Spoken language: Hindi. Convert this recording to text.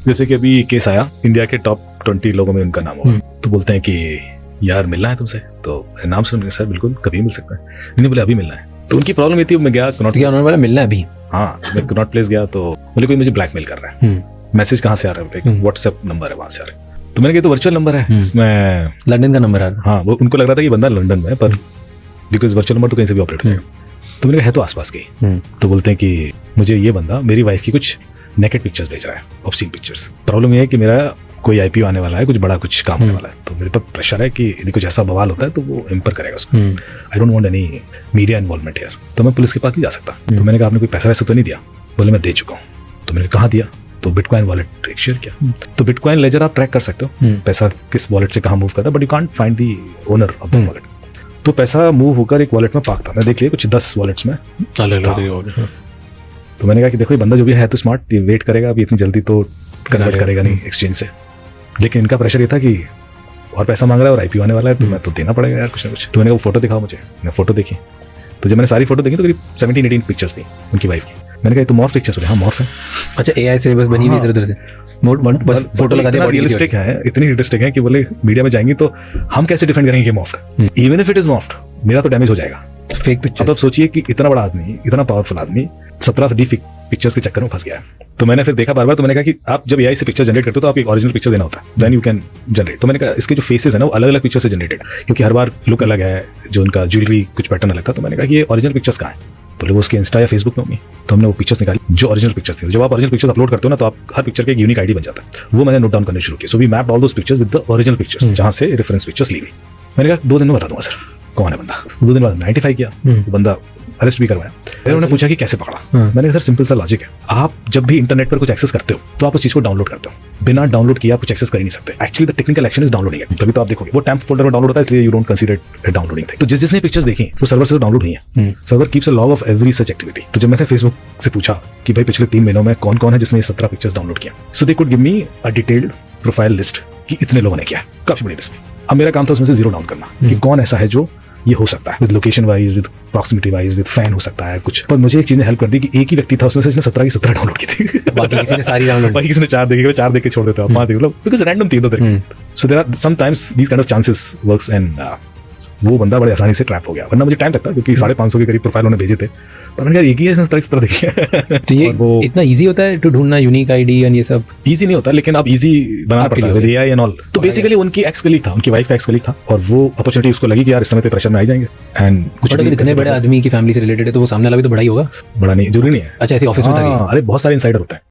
जैसे कि अभी केस आया, इंडिया के टॉप 20 लोगों में उनका नाम होगा, तो बोलते हैं कि यार मिलना है तुमसे, तो नाम सुन सर बिल्कुल कभी मिल सकता है, नहीं बोले अभी मिलना है। तो उनकी प्रॉब्लम ये थी, मैं गया उन्होंने बोला मिलना है अभी। हाँ, मैं कनॉट प्लेस गया तो बोले कोई मुझे ब्लैकमेल कर रहा है, मैसेज कहाँ से आ रहा है, व्हाट्सएप नंबर है वहां से आ रहा है। तो मैंने कहा तो वर्चुअल नंबर है, इसमें लंदन का नंबर है। हाँ, वो उनको लग रहा था कि बंदा लंदन में है, पर बिकॉज वर्चुअल नंबर तो कहीं से भी ऑपरेट होगा। तो मैंने कहा है तो आसपास की। तो बोलते हैं कि मुझे ये बंदा मेरी वाइफ की कुछ नेकेड पिक्चर्स भेज रहा है, ऑब्सीन पिक्चर्स। प्रॉब्लम ये है कि मेरा कोई आईपीओ आने वाला है, कुछ बड़ा कुछ काम होने वाला है, तो मेरे पर प्रेशर है कि यदि कुछ ऐसा बवाल होता है तो वो एम्पर करेगा उसको। I don't want any media involvement here, तो मैं पुलिस के पास नहीं जा सकता। तो मैंने कहा आपने कोई पैसा वैसे तो नहीं दिया? बोले मैं दे चुका हूँ। तो मैंने कहा दिया? तो बिटकॉइन वॉलेट एक शेयर किया। तो बिटकॉइन लेजर आप ट्रैक कर सकते हो, पैसा किस वॉलेट से कहाँ मूव कर रहा है, but you can't find the owner of the wallet. तो पैसा मूव होकर एक वॉलेट में पाक था, मैं देख लिया कुछ 10 वॉलेट्स में। तो मैंने कहा कि देखो ये बंदा जो भी है तो स्मार्ट, ये वेट करेगा, अभी इतनी जल्दी तो कन्वर्ट करेगा नहीं एक्सचेंज से। लेकिन इनका प्रेशर ये था कि और पैसा मांग रहा है और आईपीओ आने वाला है, तो मैं तो देना पड़ेगा यार कुछ ना कुछ। तो मैंने वो फोटो दिखाओ मुझे, मैं फोटो देखी। तो जब मैंने सारी फोटो देखी तो करीब 17-18 पिक्चर्स थी उनकी वाइफ की। मैंने कहा तो मॉर्फ पिक्चर्स बोले, हाँ मॉर्फ है। अच्छा, एआई से बस बनी हुई इधर उधर से फोटो लगा दिया, रियलिस्टिक है, इतनी रियलिस्टिक है कि बोले मीडिया में जाएंगी तो हम कैसे डिफेंड करेंगे कि मॉर्फ है, even if it is morph, मेरा तो डैमेज हो जाएगा। Fake pictures. अब सोचिए कि इतना बड़ा आदमी, इतना पावरफुल आदमी 17 पिक्चर्स के चक्कर में फंस गया है। तो मैंने फिर देखा बार बार, तो मैंने कहा कि आप जब एआई से पिक्चर जनरेट करते हो तो आप एक ओरिजिनल पिक्चर देना होता है, देन यू कैन जनरेट। तो मैंने कहा इसके जो फेसेस है ना वो अलग अलग पिक्चर से जनरेटेड, क्योंकि हर बार लुक अलग है, जो उनका ज्वेलरी कुछ पैटर्न अलग था। तो मैंने कहा कि ये ओरिजिनल पिक्चर्स कहाँ है? बोले वो उसके इंस्टा या फेसबुक में होंगी। तो हमने वो पिक्चर्स निकाली जो ओरिजिनल पिक्चर्स थी। जब आप ओरिजिनल पिक्चर्स अपलोड करते हो ना, तो आप हर पिक्चर के एक यूनिक आईडी बन जाता है, वो मैंने नोट डाउन करने शुरू किया। So we mapped all those pictures with the original pictures, जहां से रेफरेंस पिक्चर्स ली गई। मैंने कहा 2 दिन में बता दूंगा सर कौन है बंदा। 2 दिन बाद आइडेंटिफाई किया, बंदा अरेस्ट भी करवाया। फिर उन्होंने पूछा कि कैसे पकड़ा। मैंने कहा सर सिंपल सा लॉजिक है, आप जब भी इंटरनेट पर कुछ एक्सेस करते हो तो आप उस चीज को डाउनलोड करते हो, बिना डाउनलोड किए आप कुछ एक्सेस कर ही नहीं सकते। Actually the technical action is downloading it. तभी तो आप देखोगे वो टेम्प फोल्डर में डाउनलोड होता है, इसलिए you don't consider it downloading thing. तो जिसने पिक्चर्स देखी वो सर्वर से डाउनलोड हुई है, server keeps a log of every such activity. तो जब मैंने फेसबुक से पूछा कि भाई पिछले 3 महीनों में कौन कौन है जिसने ये 17 पिक्चर्स डाउनलोड किया, so they could give me a detailed profile list कि इतने लोगों ने किया। काफी बड़ी लिस्ट थी। अब मेरा काम था उसमें से 0 डाउन करना कि कौन ऐसा है जो ये हो सकता है, with location wise, with proximity wise, with fan हो सकता है कुछ। पर मुझे एक चीज ने हेल्प कर दी कि एक ही व्यक्ति था उसमें से जिसने 17 की 17 डाउनलोड की थी। बाकी किसी ने सारी डाउनलोड, बाकी किसी ने 4 देखी, 4 देख के छोड़ देते हो, 5 देख लो, बिकॉज़ रैंडम थी उधर। So there are sometimes these kind of chances works, and वो बंदा बड़े आसानी से ट्रैप हो गया। वरना मुझे टाइम लगता क्योंकि 550 के करीब प्रोफाइल उन्होंने भेजे थे, पर मैंने कहा एक ही है 17 देखिए। तो ये इतना इजी होता है टू ढूंढना यूनिक आईडी एंड ये सब? इजी नहीं होता, लेकिन अब इजी बनाना पड़ता है विद एआई एंड ऑल। तो बेसिकली उनकी एक्स कलीग था, उनकी वाइफ का एक्स कलीग था, और वो अपॉर्चुनिटी उसको लगी कि यार इस समय पे प्रेशर में आ जाएंगे। एंड कुछ इतने बड़े आदमी की फैमिली से रिलेटेड है तो वो सामने वाला भी तो बड़ा ही होगा। बड़ा नहीं जरूरी नहीं है। अच्छा, ऐसे ऑफिस में था? अरे बहुत सारे इनसाइडर होते हैं।